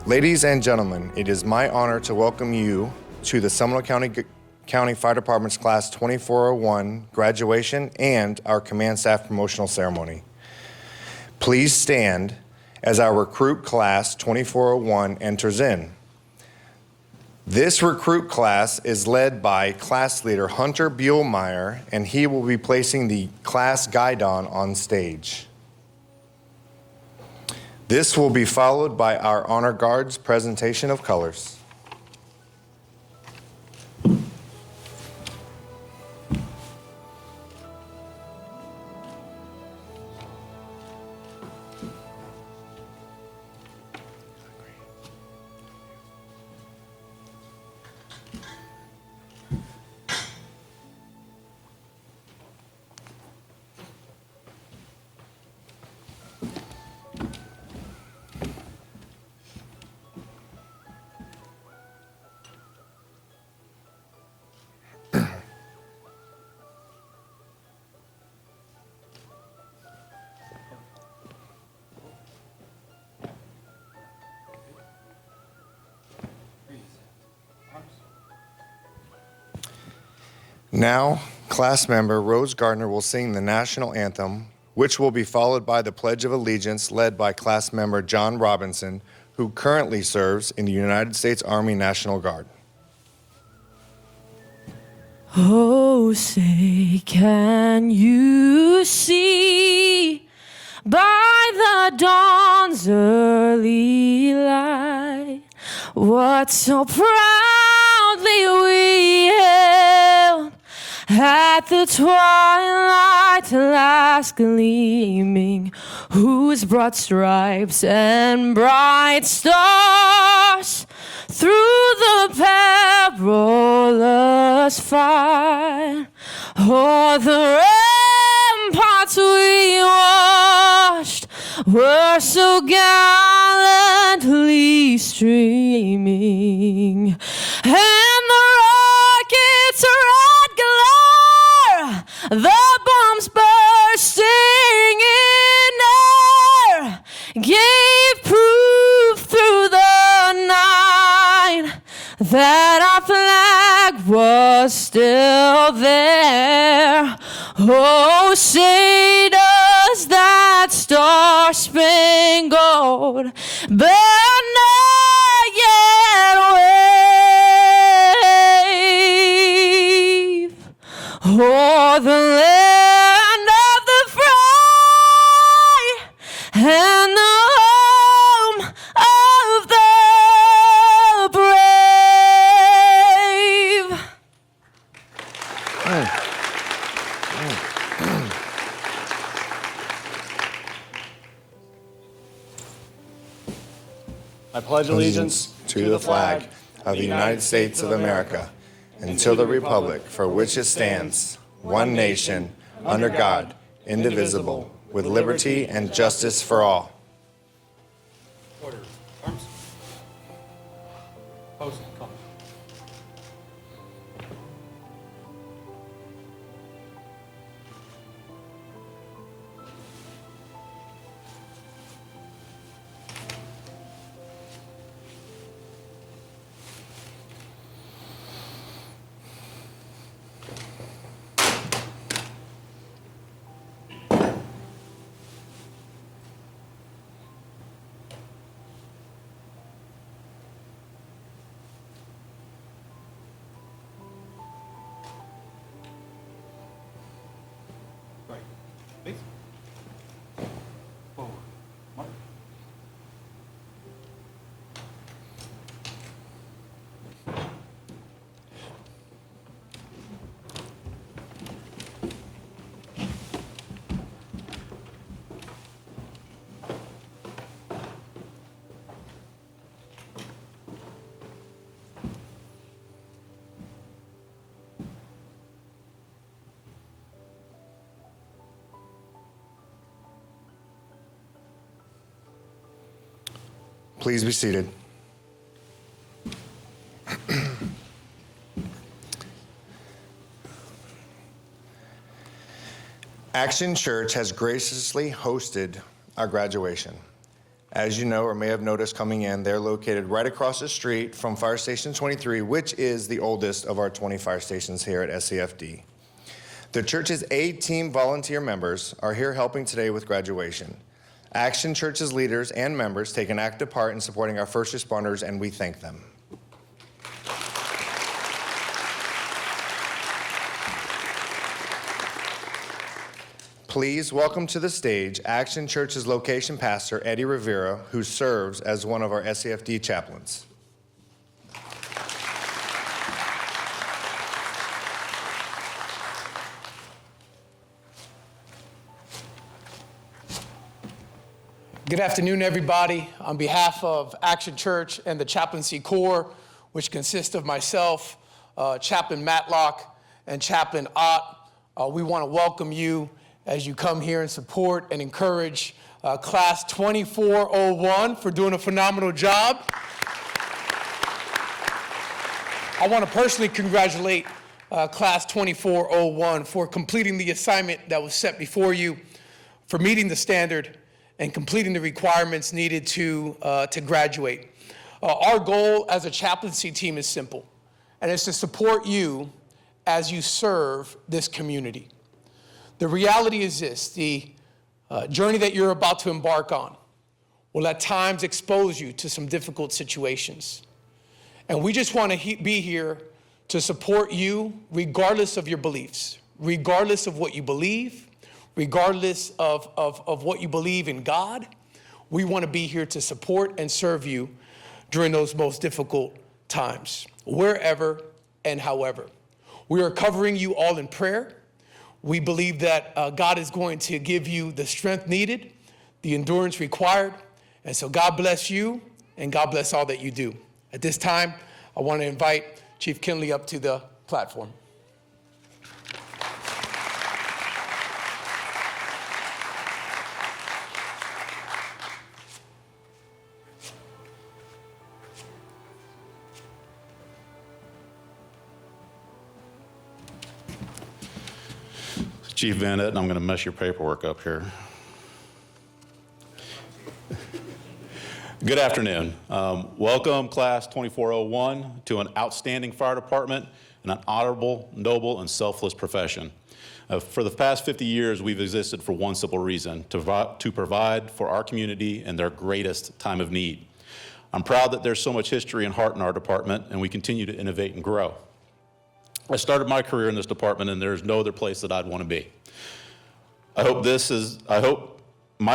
Ladies and gentlemen, it is my honor to welcome you to the Seminole County Fire Department's Class 2401 graduation and our Command Staff promotional ceremony. Please stand as our recruit class 2401 enters in. This recruit class is led by class leader Hunter Buellmeyer, and he will be placing the class guidon on stage. This will be followed by our Honor Guard's presentation of colors. Now, class member Rose Gardner will sing the national anthem, which will be followed by the Pledge of Allegiance led by class member John Robinson, who currently serves in the United States Army National Guard. Oh, say, can you see by the dawn's early light what so proudly we hailed at the twilight's last gleaming, whose broad stripes and bright stars through the perilous fight o'er the ramparts we watched were so gallantly streaming, and the rocket's red glare, the bombs bursting in air, gave proof through the night that our flag was still there. Oh, say does that star-spangled banner yet wave o'er the land of the free and the home of the brave. I pledge allegiance to the flag of the United States of America and to the republic for which it stands, one nation, under God, indivisible, with liberty and justice for all. Order. Arms. Post. Come. Right. Please. Forward. Mark. Please be seated. Action Church has graciously hosted our graduation. As you know or may have noticed coming in, they're located right across the street from Fire Station 23, which is the oldest of our 20 fire stations here at SCFD. The church's A-team volunteer members are here helping today with graduation. Action Church's leaders and members take an active part in supporting our first responders, and we thank them. Please welcome to the stage Action Church's location pastor, Eddie Rivera, who serves as one of our SCFD chaplains. Good afternoon, everybody. On behalf of Action Church and the Chaplaincy Corps, which consists of myself, Chaplain Matlock, and Chaplain Ott, we want to welcome you as you come here and support and encourage Class 2401 for doing a phenomenal job. I want to personally congratulate Class 2401 for completing the assignment that was set before you, for meeting the standard and completing the requirements needed to graduate. Our goal as a chaplaincy team is simple, and it's to support you as you serve this community. The reality is this: the journey that you're about to embark on will at times expose you to some difficult situations. And we just want to be here to support you regardless of your beliefs, regardless of what you believe, regardless of what you believe in God. We want to be here to support and serve you during those most difficult times, wherever and however. We are covering you all in prayer. We believe that God is going to give you the strength needed, the endurance required. And so God bless you, and God bless all that you do. At this time, I want to invite Chief Kinley up to the platform. Chief Bennett, and I'm going to mess your paperwork up here. Good afternoon. Welcome, Class 2401, to an outstanding fire department and an honorable, noble, and selfless profession. For the past 50 years, we've existed for one simple reason: to provide for our community in their greatest time of need. I'm proud that there's so much history and heart in our department, and we continue to innovate and grow. I started my career in this department, and there's no other place that I'd want to be. My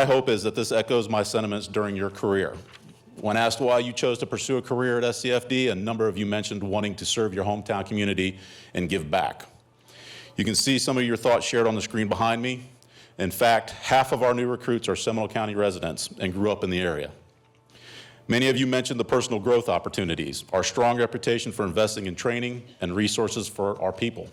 hope is that this echoes my sentiments during your career. When asked why you chose to pursue a career at SCFD, a number of you mentioned wanting to serve your hometown community and give back. You can see some of your thoughts shared on the screen behind me. In fact, half of our new recruits are Seminole County residents and grew up in the area. Many of you mentioned the personal growth opportunities, our strong reputation for investing in training and resources for our people.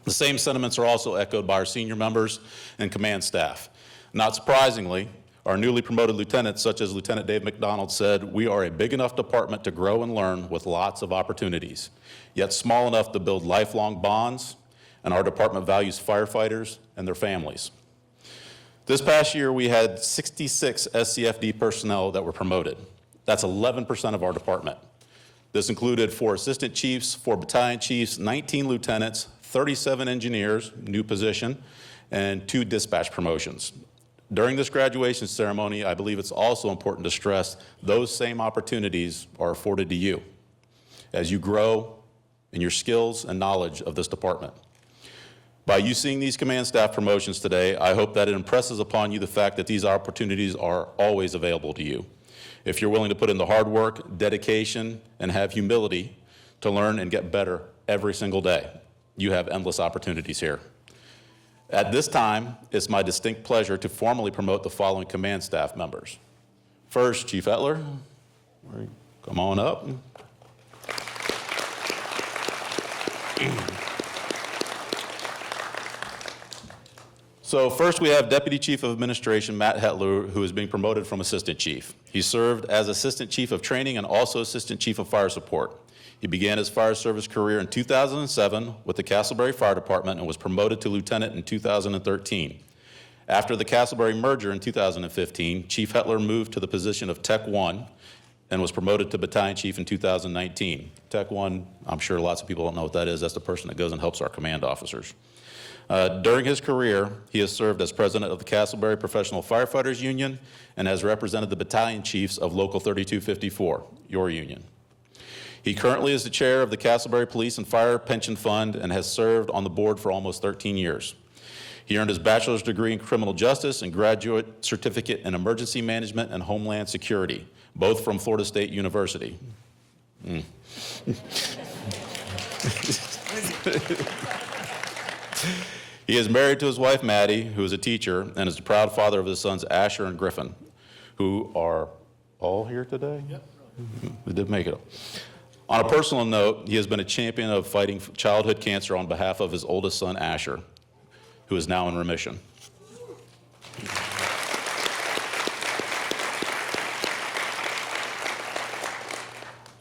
The same sentiments are also echoed by our senior members and command staff. Not surprisingly, our newly promoted lieutenants, such as Lieutenant Dave McDonald, said, "We are a big enough department to grow and learn with lots of opportunities, yet small enough to build lifelong bonds, and our department values firefighters and their families." This past year, we had 66 SCFD personnel that were promoted. That's 11% of our department. This included 4 assistant chiefs, 4 battalion chiefs, 19 lieutenants, 37 engineers, new position, and 2 dispatch promotions. During this graduation ceremony, I believe it's also important to stress those same opportunities are afforded to you as you grow in your skills and knowledge of this department. By you seeing these command staff promotions today, I hope that it impresses upon you the fact that these opportunities are always available to you. If you're willing to put in the hard work, dedication, and have humility to learn and get better every single day, you have endless opportunities here. At this time, it's my distinct pleasure to formally promote the following command staff members. First, Chief Hettler, come on up. So first we have Deputy Chief of Administration Matt Hettler, who is being promoted from Assistant Chief. He served as Assistant Chief of Training and also Assistant Chief of Fire Support. He began his fire service career in 2007 with the Castleberry Fire Department and was promoted to Lieutenant in 2013. After the Castleberry merger in 2015, Chief Hettler moved to the position of Tech 1 and was promoted to Battalion Chief in 2019. Tech 1, I'm sure lots of people don't know what that is. That's the person that goes and helps our command officers. During his career, he has served as president of the Castleberry Professional Firefighters Union and has represented the battalion chiefs of Local 3254, your union. He currently is the chair of the Castleberry Police and Fire Pension Fund and has served on the board for almost 13 years. He earned his bachelor's degree in criminal justice and graduate certificate in emergency management and homeland security, both from Florida State University. He is married to his wife, Maddie, who is a teacher, and is the proud father of his sons, Asher and Griffin, who are all here today? Yep. They did make it. On a personal note, he has been a champion of fighting childhood cancer on behalf of his oldest son, Asher, who is now in remission.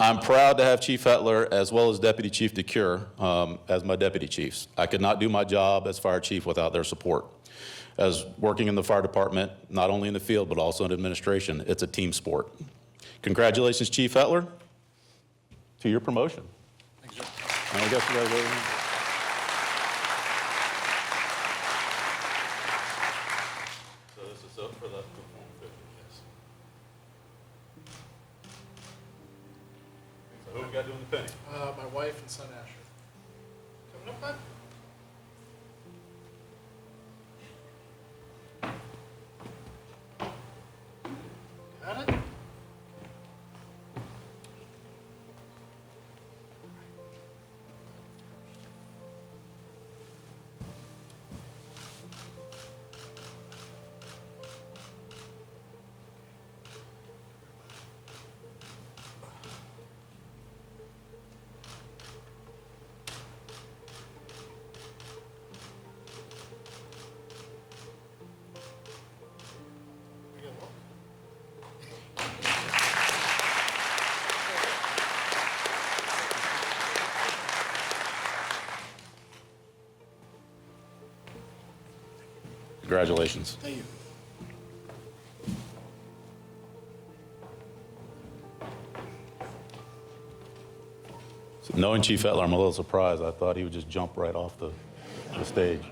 I'm proud to have Chief Hettler as well as Deputy Chief DeCure as my deputy chiefs. I could not do my job as fire chief without their support. As working in the fire department, not only in the field but also in administration, it's a team sport. Congratulations, Chief Hettler, to your promotion. Thank you. And I guess we gotta go. So this is up for the Form 50, yes. So who we got doing the pinning? My wife and son Asher. Coming up, bud? Got it? Congratulations. Thank you. So knowing Chief Hettler, I'm a little surprised. I thought he would just jump right off the stage.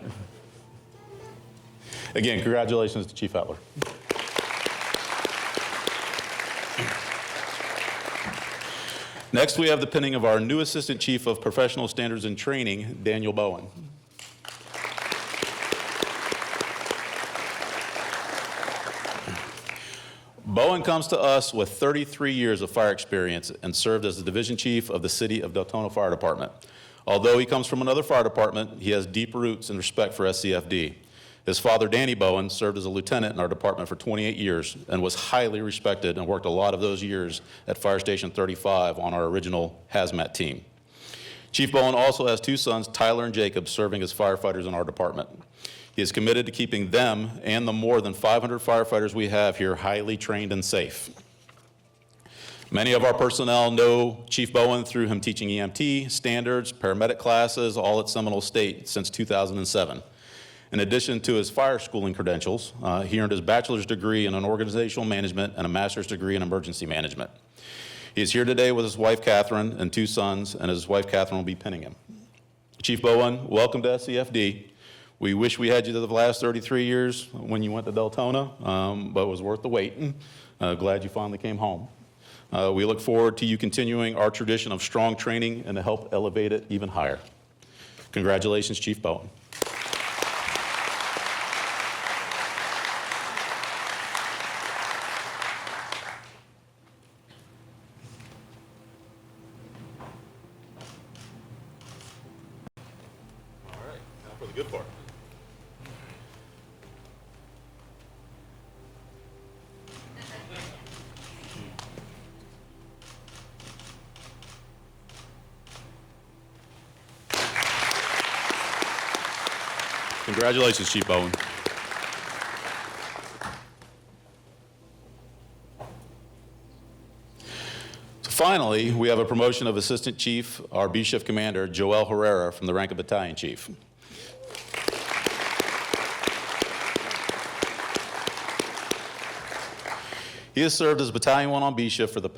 Again, congratulations to Chief Hettler. Next, we have the pinning of our new Assistant Chief of Professional Standards and Training, Daniel Bowen. Bowen comes to us with 33 years of fire experience and served as the Division Chief of the City of Deltona Fire Department. Although he comes from another fire department, he has deep roots and respect for SCFD. His father, Danny Bowen, served as a lieutenant in our department for 28 years and was highly respected and worked a lot of those years at Fire Station 35 on our original hazmat team. Chief Bowen also has two sons, Tyler and Jacob, serving as firefighters in our department. He is committed to keeping them and the more than 500 firefighters we have here highly trained and safe. Many of our personnel know Chief Bowen through him teaching EMT, standards, paramedic classes, all at Seminole State since 2007. In addition to his fire schooling credentials, he earned his bachelor's degree in organizational management and a master's degree in emergency management. He is here today with his wife, Catherine, and two sons, and his wife, Catherine, will be pinning him. Chief Bowen, welcome to SCFD. We wish we had you the last 33 years when you went to Deltona, but it was worth the wait. Glad you finally came home. We look forward to you continuing our tradition of strong training and to help elevate it even higher. Congratulations, Chief Bowen. All right, now for the good part. Congratulations, Chief Bowen. So finally, we have a promotion of Assistant Chief, our B Shift Commander, Joel Herrera, from the rank of Battalion Chief. He has served as Battalion 1 on B shift for the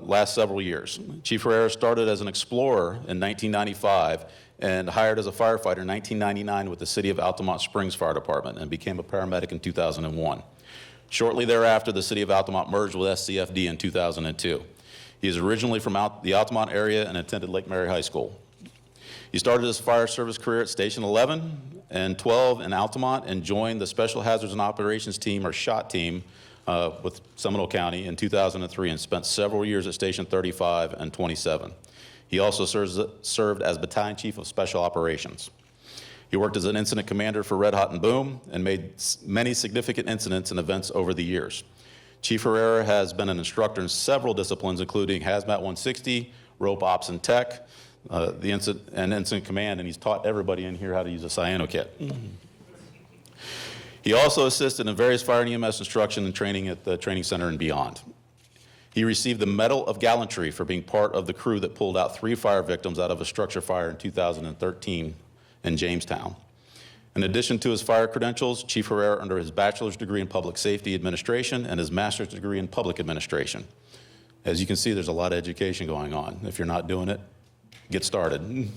last several years. Chief Herrera started as an explorer in 1995 and hired as a firefighter in 1999 with the City of Altamont Springs Fire Department and became a paramedic in 2001. Shortly thereafter, the City of Altamont merged with SCFD in 2002. He is originally from the Altamont area and attended Lake Mary High School. He started his fire service career at Station 11 and 12 in Altamont and joined the Special Hazards and Operations Team, or SHOT team, with Seminole County in 2003 and spent several years at Station 35 and 27. He also served as Battalion Chief of Special Operations. He worked as an incident commander for Red Hot and Boom and made many significant incidents and events over the years. Chief Herrera has been an instructor in several disciplines, including Hazmat 160, Rope Ops and Tech, the Incident Command, and he's taught everybody in here how to use a cyano kit. He also assisted in various fire and EMS instruction and training at the training center and beyond. He received the Medal of Gallantry for being part of the crew that pulled out 3 fire victims out of a structure fire in 2013 in Jamestown. In addition to his fire credentials, Chief Herrera earned his bachelor's degree in public safety administration and his master's degree in public administration. As you can see, there's a lot of education going on. If you're not doing it, get started.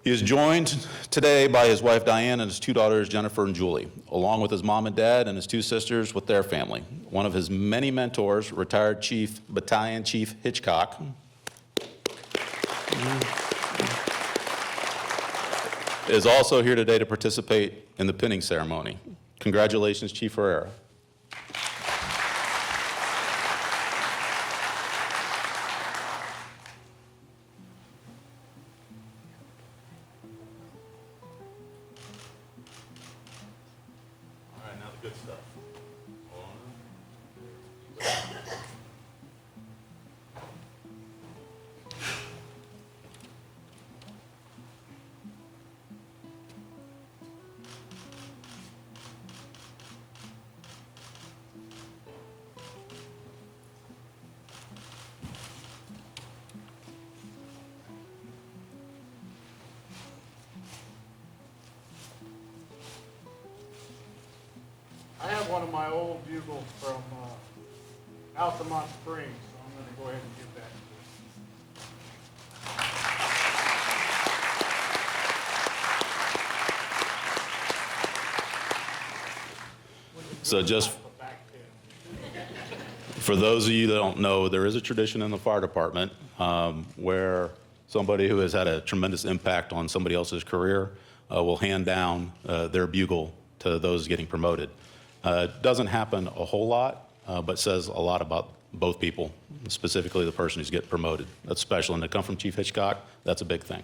He is joined today by his wife Diane and his 2 daughters Jennifer and Julie, along with his mom and dad and his 2 sisters with their family. One of his many mentors, retired Battalion Chief Hitchcock, is also here today to participate in the pinning ceremony. Congratulations, Chief Herrera. All right, now the good stuff. I have one of my old bugles from Altamont Springs, so I'm going to go ahead and give that to you. So just The back pin. for those of you that don't know, there is a tradition in the fire department where somebody who has had a tremendous impact on somebody else's career will hand down their bugle to those getting promoted. It doesn't happen a whole lot, but says a lot about both people, specifically the person who's getting promoted. That's special, and to come from Chief Hitchcock, that's a big thing.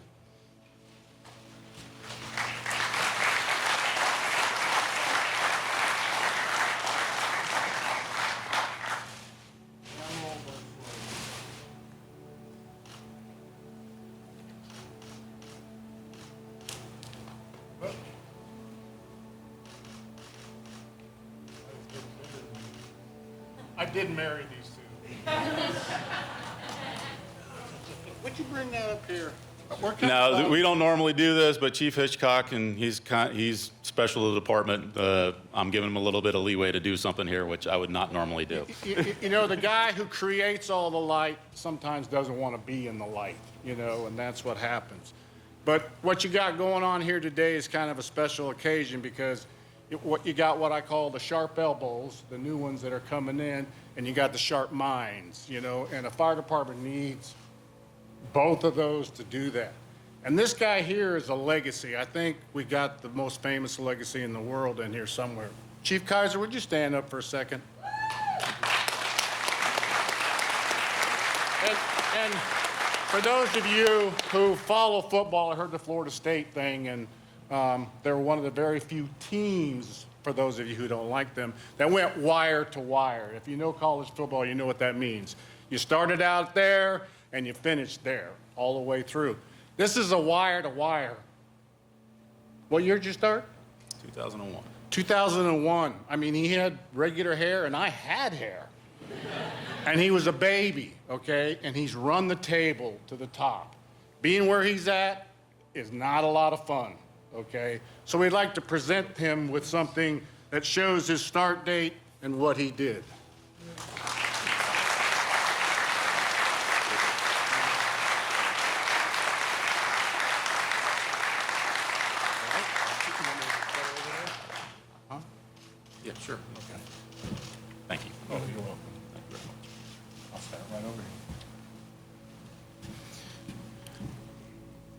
I did marry these 2. Would you bring that up here? Now, we don't normally do this, but Chief Hitchcock, and he's special to the department. I'm giving him a little bit of leeway to do something here, which I would not normally do. You know, the guy who creates all the light sometimes doesn't want to be in the light, you know, and that's what happens. But what you got going on here today is kind of a special occasion because you got what I call the sharp elbows, the new ones that are coming in, and you got the sharp minds, you know, and a fire department needs both of those to do that. And this guy here is a legacy. I think we got the most famous legacy in the world in here somewhere. Chief Kaiser, would you stand up for a second? And for those of you who follow football, I heard the Florida State thing, and they're one of the very few teams, for those of you who don't like them, that went wire to wire. If you know college football, you know what that means. You started out there, and you finished there all the way through. This is a wire to wire. What year did you start? 2001. 2001. I mean, he had regular hair, and I had hair. And he was a baby, okay? And he's run the table to the top. Being where he's at is not a lot of fun, okay? So we'd like to present him with something that shows his start date and what he did. Yeah, sure. Okay. Thank you. Oh, you're welcome. Thank you very much. I'll stand right over here.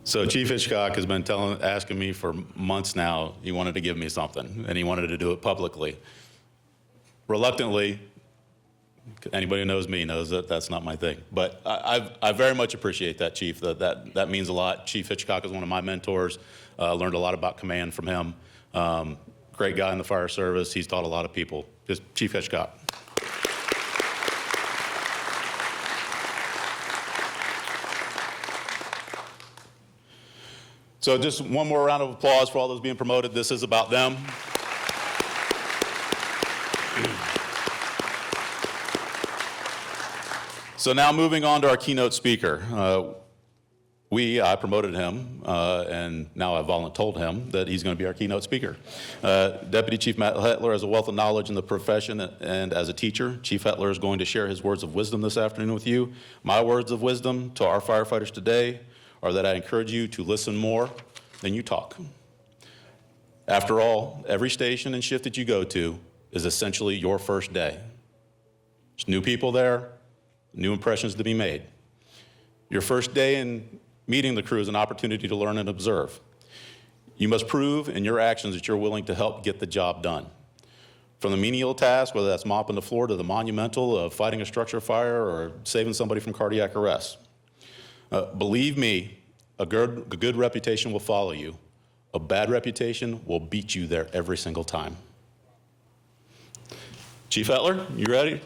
So Chief Hitchcock has been asking me for months now, he wanted to give me something, and he wanted to do it publicly. Reluctantly, anybody who knows me knows that that's not my thing. But I very much appreciate that, Chief. That means a lot. Chief Hitchcock is one of my mentors. Learned a lot about command from him. Great guy in the fire service. He's taught a lot of people. Just Chief Hitchcock. So just one more round of applause for all those being promoted. This is about them. So now moving on to our keynote speaker. I promoted him, and now I've voluntold him that he's going to be our keynote speaker. Deputy Chief Matt Hettler has a wealth of knowledge in the profession, and as a teacher, Chief Hettler is going to share his words of wisdom this afternoon with you. My words of wisdom to our firefighters today are that I encourage you to listen more than you talk. After all, every station and shift that you go to is essentially your first day. There's new people there, new impressions to be made. Your first day in meeting the crew is an opportunity to learn and observe. You must prove in your actions that you're willing to help get the job done. From the menial task, whether that's mopping the floor, to the monumental of fighting a structure fire or saving somebody from cardiac arrest. Believe me, a good reputation will follow you. A bad reputation will beat you there every single time. Chief Hettler, you ready?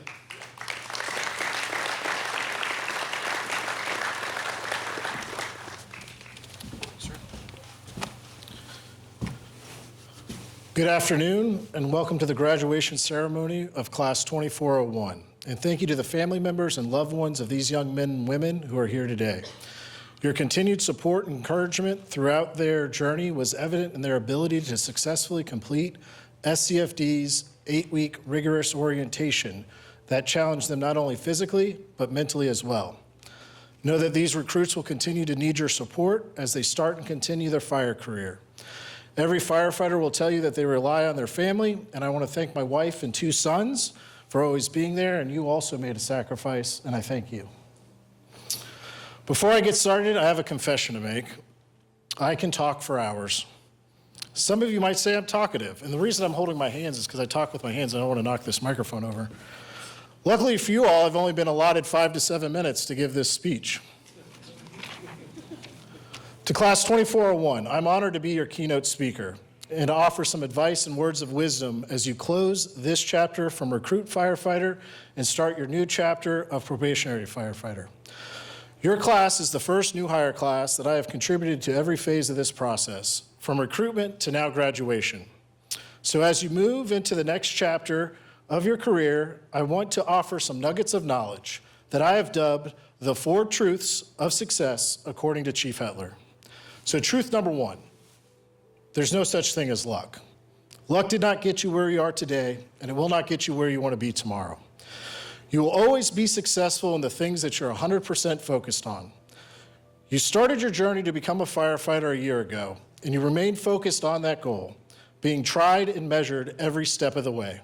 Good afternoon, and welcome to the graduation ceremony of Class 2401. And thank you to the family members and loved ones of these young men and women who are here today. Your continued support and encouragement throughout their journey was evident in their ability to successfully complete SCFD's 8-week rigorous orientation that challenged them not only physically, but mentally as well. Know that these recruits will continue to need your support as they start and continue their fire career. Every firefighter will tell you that they rely on their family, and I want to thank my wife and 2 sons for always being there, and you also made a sacrifice, and I thank you. Before I get started, I have a confession to make. I can talk for hours. Some of you might say I'm talkative, and the reason I'm holding my hands is because I talk with my hands and I don't want to knock this microphone over. Luckily for you all, I've only been allotted 5 to 7 minutes to give this speech. To Class 2401, I'm honored to be your keynote speaker and to offer some advice and words of wisdom as you close this chapter from recruit firefighter and start your new chapter of probationary firefighter. Your class is the first new hire class that I have contributed to every phase of this process, from recruitment to now graduation. So as you move into the next chapter of your career, I want to offer some nuggets of knowledge that I have dubbed the 4 truths of success according to Chief Hettler. So truth number 1, there's no such thing as luck. Luck did not get you where you are today, and it will not get you where you want to be tomorrow. You will always be successful in the things that you're 100% focused on. You started your journey to become a firefighter a year ago, and you remain focused on that goal, being tried and measured every step of the way.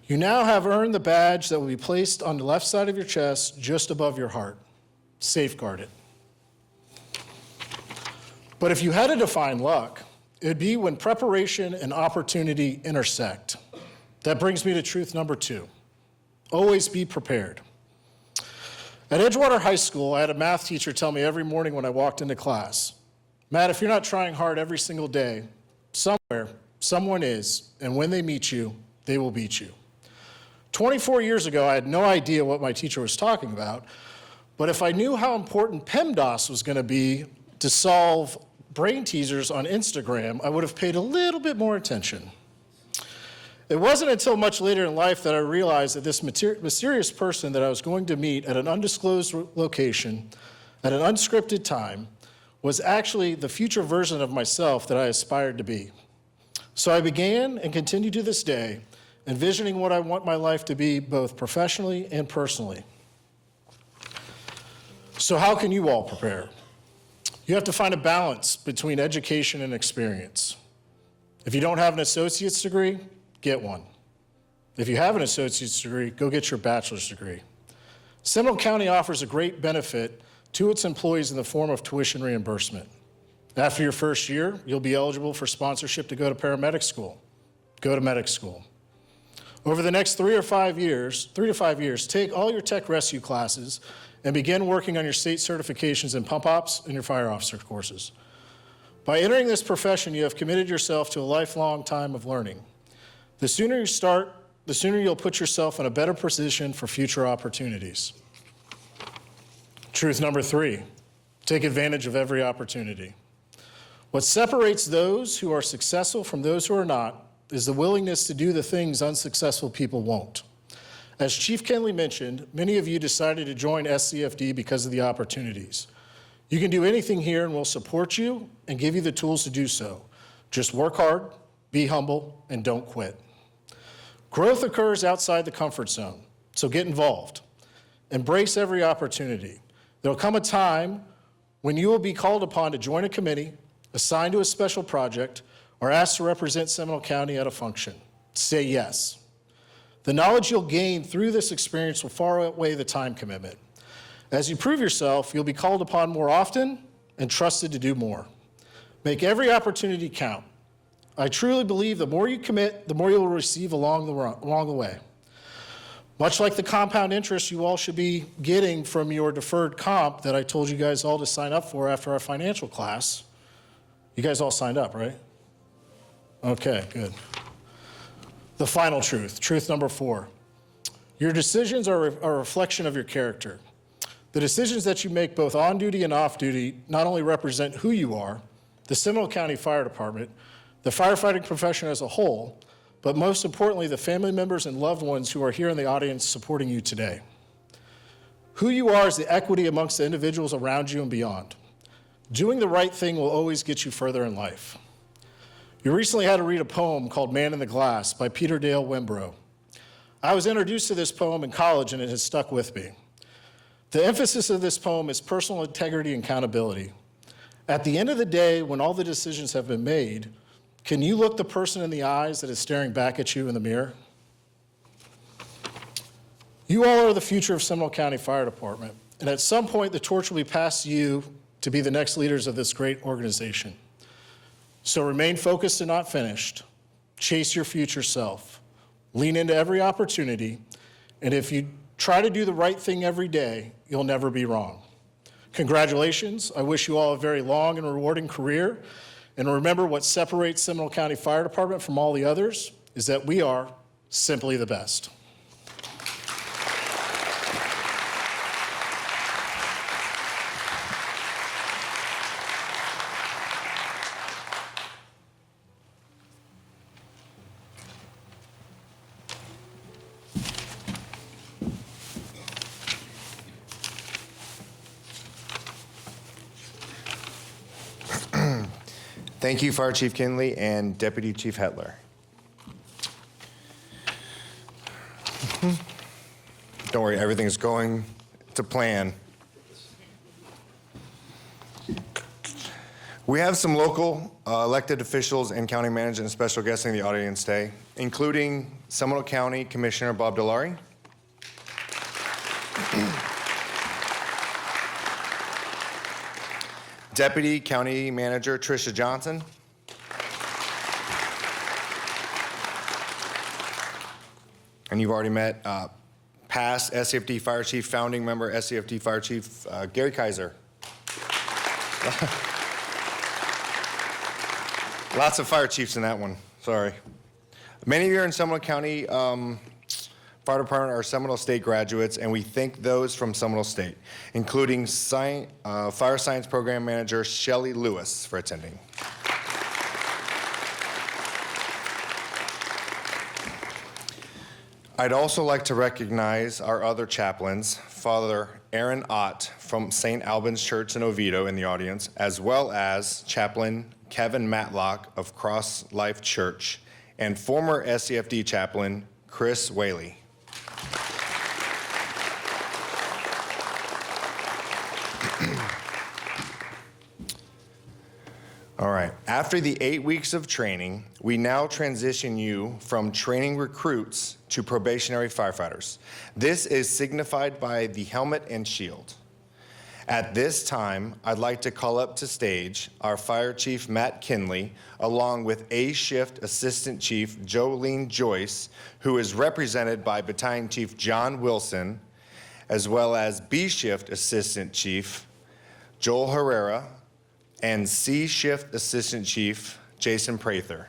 You now have earned the badge that will be placed on the left side of your chest, just above your heart. Safeguard it. But if you had to define luck, it would be when preparation and opportunity intersect. That brings me to truth number 2. Always be prepared. At Edgewater High School, I had a math teacher tell me every morning when I walked into class, Matt, if you're not trying hard every single day, somewhere, someone is, and when they meet you, they will beat you. 24 years ago, I had no idea what my teacher was talking about, but if I knew how important PEMDAS was going to be to solve brain teasers on Instagram, I would have paid a little bit more attention. It wasn't until much later in life that I realized that this mysterious person that I was going to meet at an undisclosed location, at an unscripted time, was actually the future version of myself that I aspired to be. So I began and continue to this day envisioning what I want my life to be both professionally and personally. So how can you all prepare? You have to find a balance between education and experience. If you don't have an associate's degree, get one. If you have an associate's degree, go get your bachelor's degree. Seminole County offers a great benefit to its employees in the form of tuition reimbursement. After your first year, you'll be eligible for sponsorship to go to paramedic school. Go to medic school. Over the next 3 to 5 years, take all your tech rescue classes and begin working on your state certifications in pump ops and your fire officer courses. By entering this profession, you have committed yourself to a lifelong time of learning. The sooner you start, the sooner you'll put yourself in a better position for future opportunities. Truth number 3, take advantage of every opportunity. What separates those who are successful from those who are not is the willingness to do the things unsuccessful people won't. As Chief Kenley mentioned, many of you decided to join SCFD because of the opportunities. You can do anything here and we'll support you and give you the tools to do so. Just work hard, be humble, and don't quit. Growth occurs outside the comfort zone, so get involved. Embrace every opportunity. There'll come a time when you will be called upon to join a committee, assigned to a special project, or asked to represent Seminole County at a function. Say yes. The knowledge you'll gain through this experience will far outweigh the time commitment. As you prove yourself, you'll be called upon more often and trusted to do more. Make every opportunity count. I truly believe the more you commit, the more you'll receive along the way. Much like the compound interest you all should be getting from your deferred comp that I told you guys all to sign up for after our financial class. You guys all signed up, right? Okay, good. The final truth, truth number 4. Your decisions are a reflection of your character. The decisions that you make both on duty and off duty not only represent who you are, the Seminole County Fire Department, the firefighting profession as a whole, but most importantly, the family members and loved ones who are here in the audience supporting you today. Who you are is the equity amongst the individuals around you and beyond. Doing the right thing will always get you further in life. You recently had to read a poem called Man in the Glass by Peter Dale Wimbrough. I was introduced to this poem in college and it has stuck with me. The emphasis of this poem is personal integrity and accountability. At the end of the day, when all the decisions have been made, can you look the person in the eyes that is staring back at you in the mirror? You all are the future of Seminole County Fire Department, and at some point the torch will be passed to you to be the next leaders of this great organization. So remain focused and not finished. Chase your future self. Lean into every opportunity, and if you try to do the right thing every day, you'll never be wrong. Congratulations. I wish you all a very long and rewarding career. And remember, what separates Seminole County Fire Department from all the others is that we are simply the best. Thank you, Fire Chief Kinley and Deputy Chief Hettler. Don't worry, everything's going to plan. We have some local elected officials and county managers and special guests in the audience today, including Seminole County Commissioner Bob Delary, Deputy County Manager Tricia Johnson, and you've already met past SCFD Fire Chief, founding member SCFD Fire Chief Gary Kaiser. Lots of fire chiefs in that one, sorry. Many of you are in Seminole County Fire Department are Seminole State graduates, and we thank those from Seminole State, including Fire Science Program Manager Shelley Lewis for attending. I'd also like to recognize our other chaplains, Father Aaron Ott from St. Albans Church in Oviedo in the audience, as well as Chaplain Kevin Matlock of Cross Life Church and former SCFD chaplain, Chris Whaley. All right, after the 8 weeks of training, we now transition you from training recruits to probationary firefighters. This is signified by the helmet and shield. At this time, I'd like to call up to stage our Fire Chief Matt Kinley, along with A Shift Assistant Chief Jolene Joyce, who is represented by Battalion Chief John Wilson, as well as B Shift Assistant Chief Joel Herrera, and C Shift Assistant Chief Jason Prather.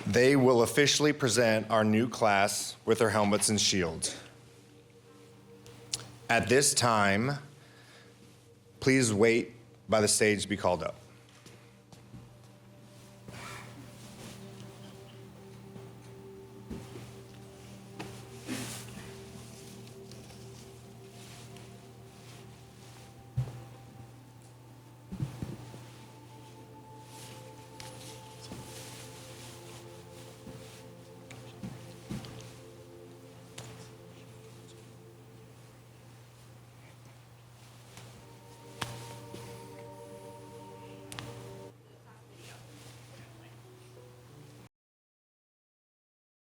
They will officially present our new class with their helmets and shields. At this time, please wait by the stage to be called up.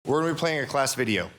We're going to be playing a class video.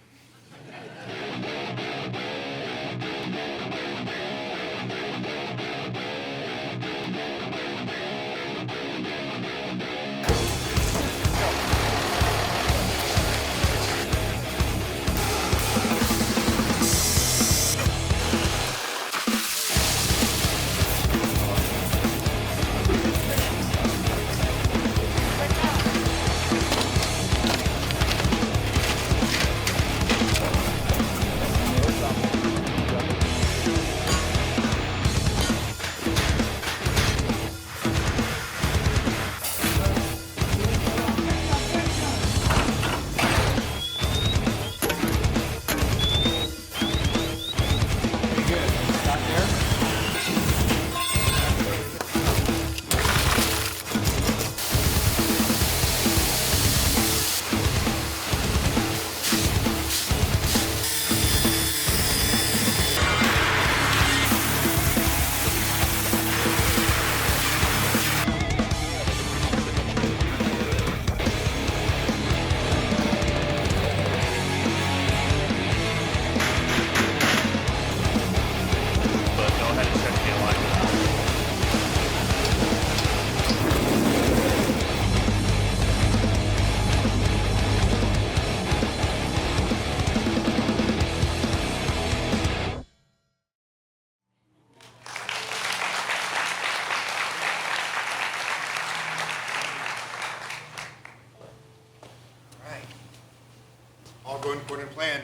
All going according to plan.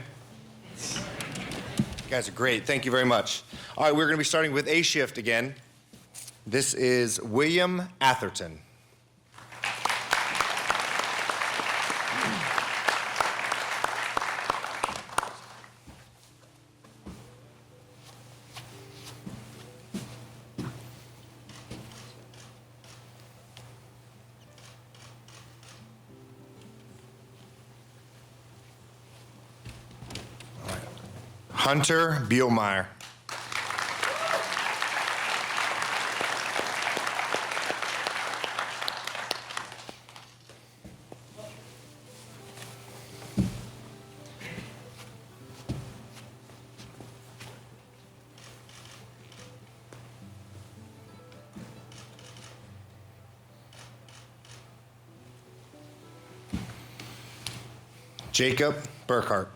You guys are great. Thank you very much. All right, we're going to be starting with A Shift again. This is William Atherton. Hunter Bielmeyer. Jacob Burkhart.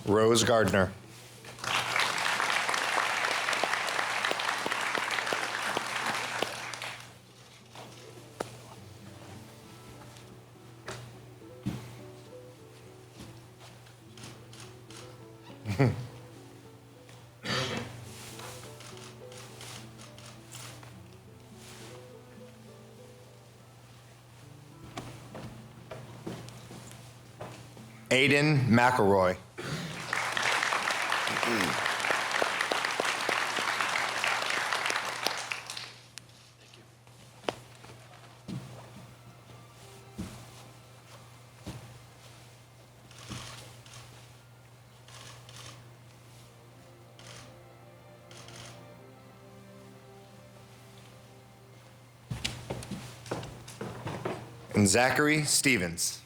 Rose Gardner. Aiden McElroy. And Zachary Stevens.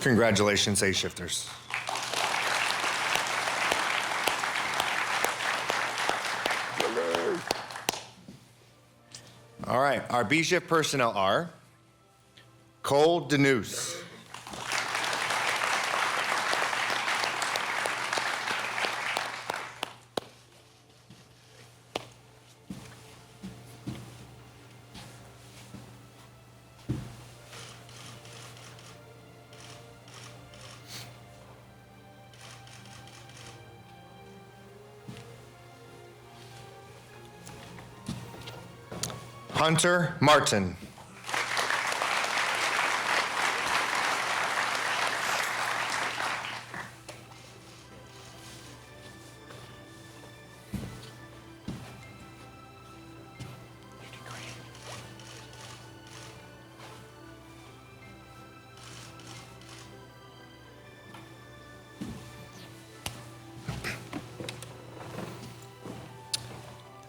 Congratulations, A-shifters. All right, our B-shift personnel are Cole Denuse, Hunter Martin.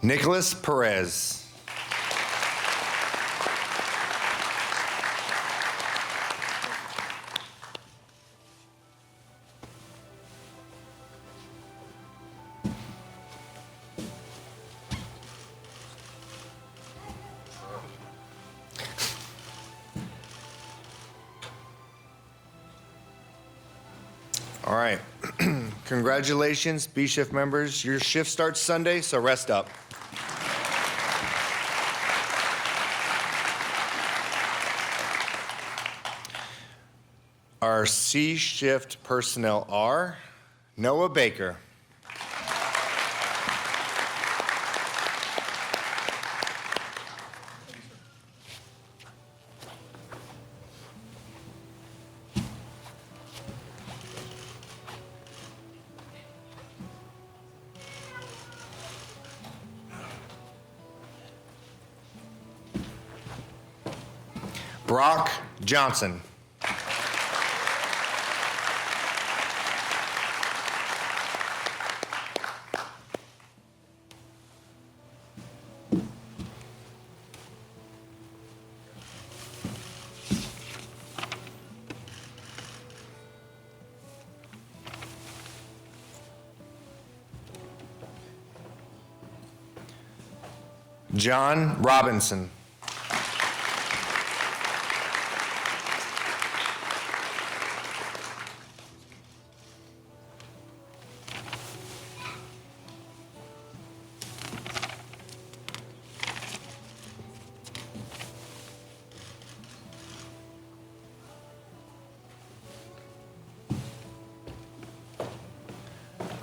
Nicholas Perez. All right. Congratulations, B-shift members. Your shift starts Sunday, so rest up. Our C-shift personnel are Noah Baker, Brock Johnson, John Robinson,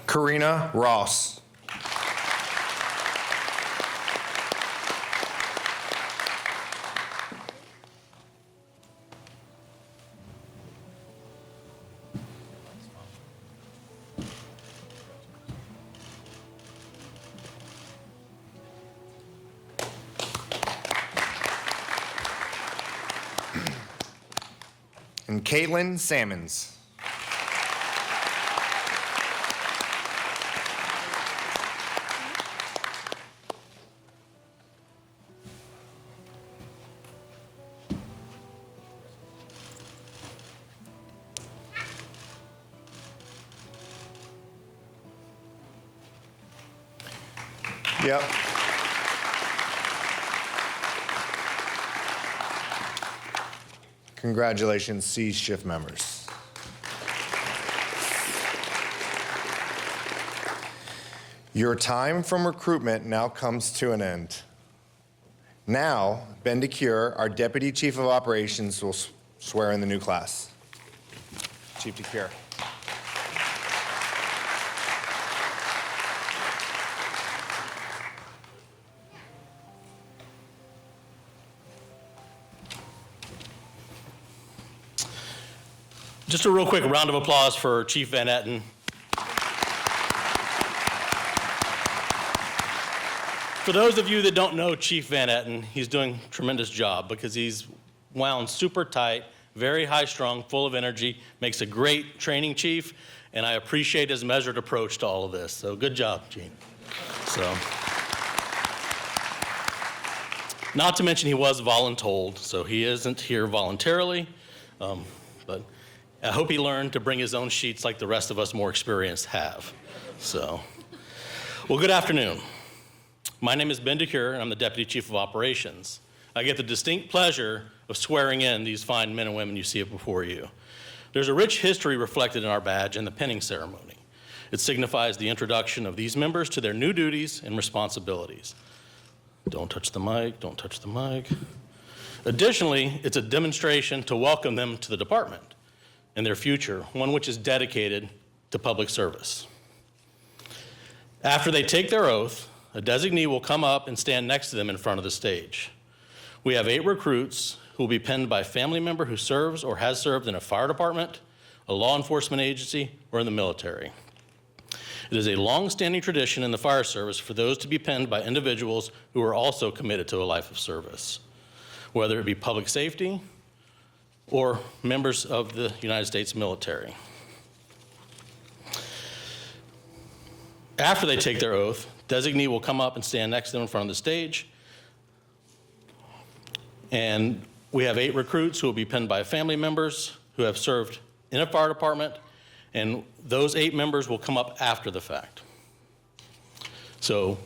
Karina Ross, and Caitlin Sammons. Yep. Congratulations, C shift members. Your time from recruitment now comes to an end. Now, Ben DeCure, our Deputy Chief of Operations, will swear in the new class. Chief DeCure. Just a real quick round of applause for Chief Van Etten. For those of you that don't know Chief Van Etten, he's doing a tremendous job because he's wound super tight, very high strung, full of energy, makes a great training chief, and I appreciate his measured approach to all of this. So good job, Gene. Not to mention he was voluntold, so he isn't here voluntarily, but I hope he learned to bring his own sheets like the rest of us more experienced have. Well, good afternoon. My name is Ben DeCure, and I'm the Deputy Chief of Operations. I get the distinct pleasure of swearing in these fine men and women you see before you. There's a rich history reflected in our badge and the pinning ceremony. It signifies the introduction of these members to their new duties and responsibilities. Don't touch the mic, don't touch the mic. Additionally, it's a demonstration to welcome them to the department and their future, one which is dedicated to public service. After they take their oath, a designee will come up and stand next to them in front of the stage. We have 8 recruits who will be penned by a family member who serves or has served in a fire department, a law enforcement agency, or in the military. It is a long-standing tradition in the fire service for those to be penned by individuals who are also committed to a life of service, whether it be public safety or members of the United States military. After they take their oath, designee will come up and stand next to them in front of the stage. And we have 8 recruits who will be penned by family members who have served in a fire department, and those 8 members will come up after the fact. So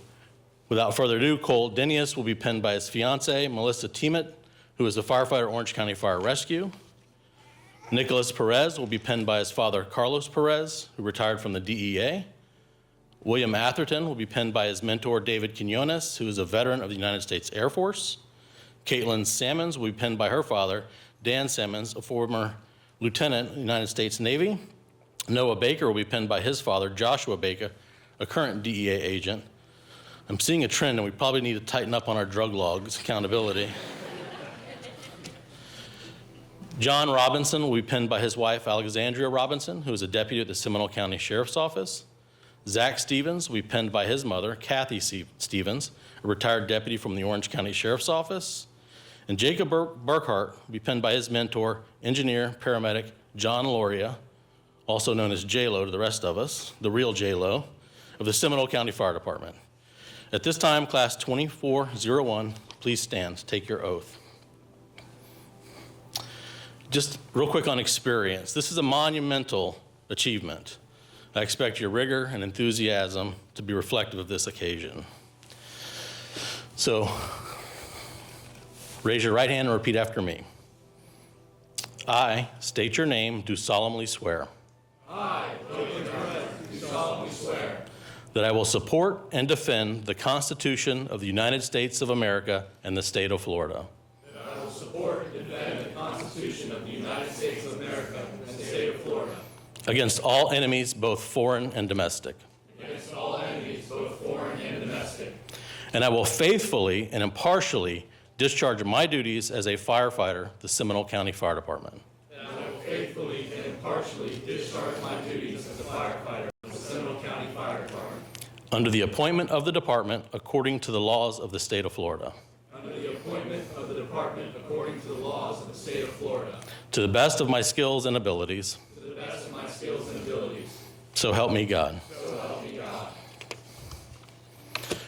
without further ado, Cole Denius will be penned by his fiancée, Melissa Teemet, who is a firefighter, Orange County Fire Rescue. Nicholas Perez will be penned by his father, Carlos Perez, who retired from the DEA. William Atherton will be penned by his mentor, David Quinones, who is a veteran of the United States Air Force. Caitlin Sammons will be penned by her father, Dan Sammons, a former lieutenant in the United States Navy. Noah Baker will be penned by his father, Joshua Baker, a current DEA agent. I'm seeing a trend, and we probably need to tighten up on our drug logs accountability. John Robinson will be penned by his wife, Alexandria Robinson, who is a deputy at the Seminole County Sheriff's Office. Zach Stevens will be penned by his mother, Kathy Stevens, a retired deputy from the Orange County Sheriff's Office. And Jacob Burkhart will be penned by his mentor, engineer, paramedic, John Loria, also known as J-Lo to the rest of us, the real J-Lo, of the Seminole County Fire Department. At this time, Class 2401, please stand, take your oath. Just real quick on experience. This is a monumental achievement. I expect your rigor and enthusiasm to be reflective of this occasion. So, raise your right hand and repeat after me. I state your name, do solemnly swear. I, William Herrera, do solemnly swear that I will support and defend the Constitution of the United States of America and the state of Florida. that I will support and defend the Constitution of the United States of America and the state of Florida against all enemies, both foreign and domestic. against all enemies, both foreign and domestic. And I will faithfully and impartially discharge my duties as a firefighter, the Seminole County Fire Department. And I will faithfully and impartially discharge my duties as a firefighter of the Seminole County Fire Department Under the appointment of the department according to the laws of the state of Florida. under the appointment of the department according to the laws of the state of Florida, To the best of my skills and abilities. to the best of my skills and abilities. So help me God. So help me God.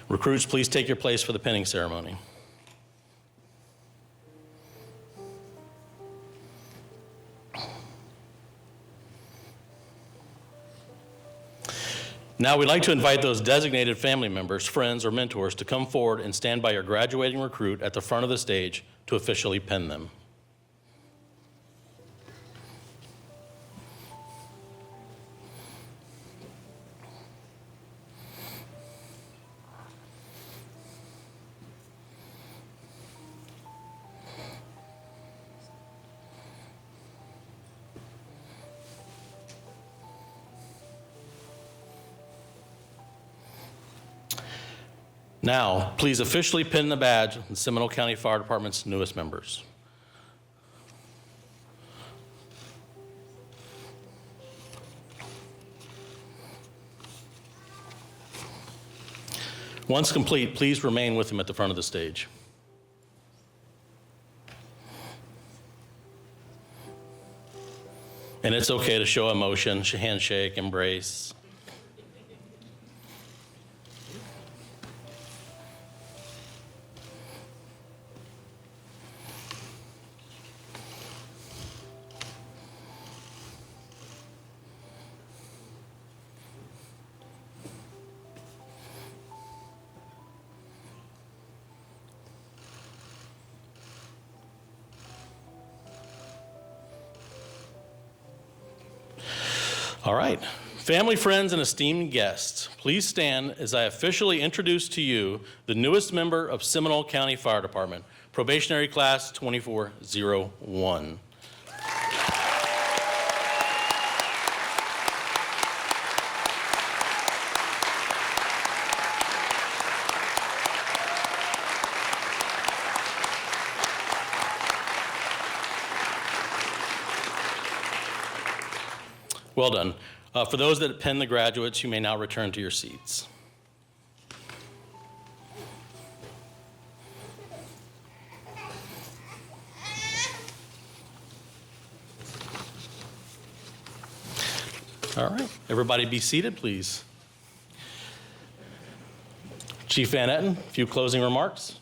Recruits, please take your place for the pinning ceremony. Now we'd like to invite those designated family members, friends, or mentors to come forward and stand by your graduating recruit at the front of the stage to officially pin them. Now, please officially pin the badge of the Seminole County Fire Department's newest members. Once complete, please remain with him at the front of the stage. And it's okay to show emotion, handshake, embrace. All right. Family, friends, and esteemed guests, please stand as I officially introduce to you the newest member of Seminole County Fire Department, probationary class 2401. Well done. For those that pen the graduates, you may now return to your seats. All right, everybody be seated, please. Chief Van Etten, a few closing remarks.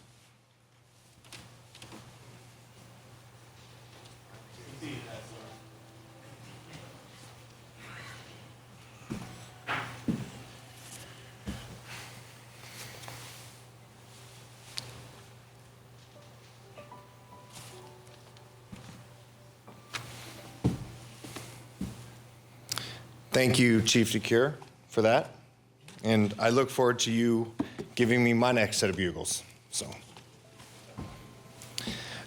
Thank you, Chief DeCure, for that. And I look forward to you giving me my next set of bugles. So,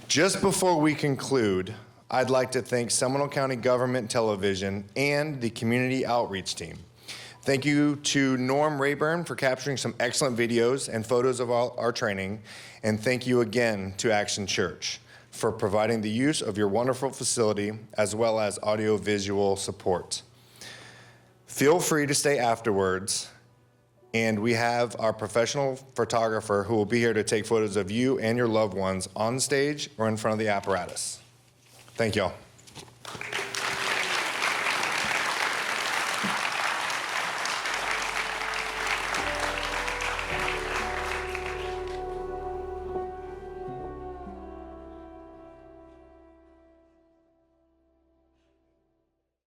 just before we conclude, I'd like to thank Seminole County Government Television and the Community Outreach Team. Thank you to Norm Rayburn for capturing some excellent videos and photos of our training. And thank you again to Action Church for providing the use of your wonderful facility as well as audio-visual support. Feel free to stay afterwards, and we have our professional photographer who will be here to take photos of you and your loved ones on stage or in front of the apparatus. Thank y'all.